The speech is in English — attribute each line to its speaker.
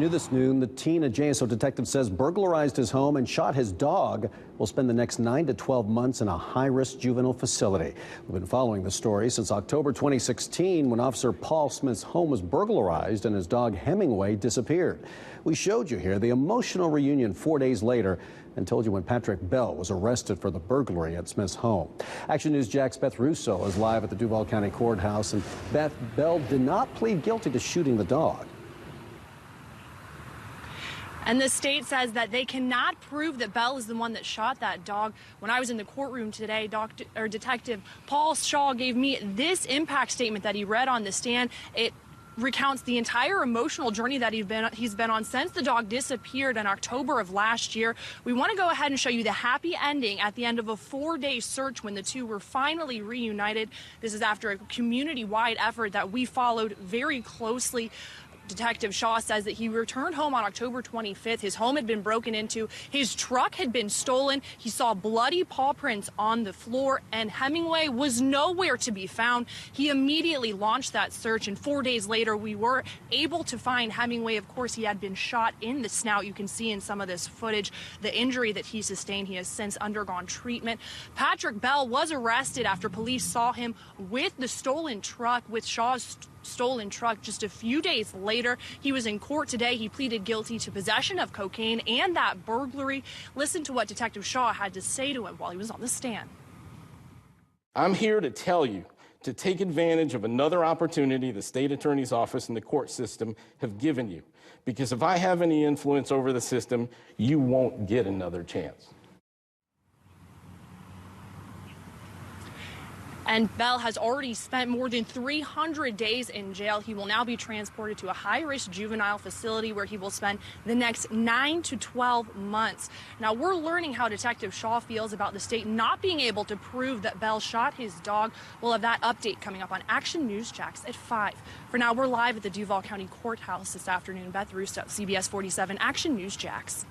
Speaker 1: New this noon, the teen, a JSO detective says, burglarized his home and shot his dog. Will spend the next 9 to 12 months in a high-risk juvenile facility. We've been following the story since October 2016, when Officer Paul Smith's home was burglarized and his dog Hemingway disappeared. We showed you here the emotional reunion 4 days later and told you when Patrick Bell was arrested for the burglary at Smith's home. Action News Jack's Beth Russo is live at the Duval County Courthouse. And Beth, Bell did not plead guilty to shooting the dog.
Speaker 2: And the state says that they cannot prove that Bell is the one that shot that dog. When I was in the courtroom today, Detective Paul Shaw gave me this impact statement that he read on the stand. It recounts the entire emotional journey that he's been on since the dog disappeared in October of last year. We want to go ahead and show you the happy ending at the end of a 4-day search when the two were finally reunited. This is after a community-wide effort that we followed very closely. Detective Shaw says that he returned home on October 25th. His home had been broken into. His truck had been stolen. He saw bloody paw prints on the floor, and Hemingway was nowhere to be found. He immediately launched that search, and 4 days later, we were able to find Hemingway. Of course, he had been shot in the snout. You can see in some of this footage the injury that he sustained. He has since undergone treatment. Patrick Bell was arrested after police saw him with the stolen truck, with Shaw's stolen truck just a few days later. He was in court today. He pleaded guilty to possession of cocaine and that burglary. Listen to what Detective Shaw had to say to him while he was on the stand.
Speaker 3: I'm here to tell you to take advantage of another opportunity the state attorney's office and the court system have given you. Because if I have any influence over the system, you won't get another chance.
Speaker 2: And Bell has already spent more than 300 days in jail. He will now be transported to a high-risk juvenile facility where he will spend the next 9 to 12 months. Now, we're learning how Detective Shaw feels about the state not being able to prove that Bell shot his dog. We'll have that update coming up on Action News Jax at 5. For now, we're live at the Duval County Courthouse this afternoon. Beth Russo, CBS 47, Action News Jax.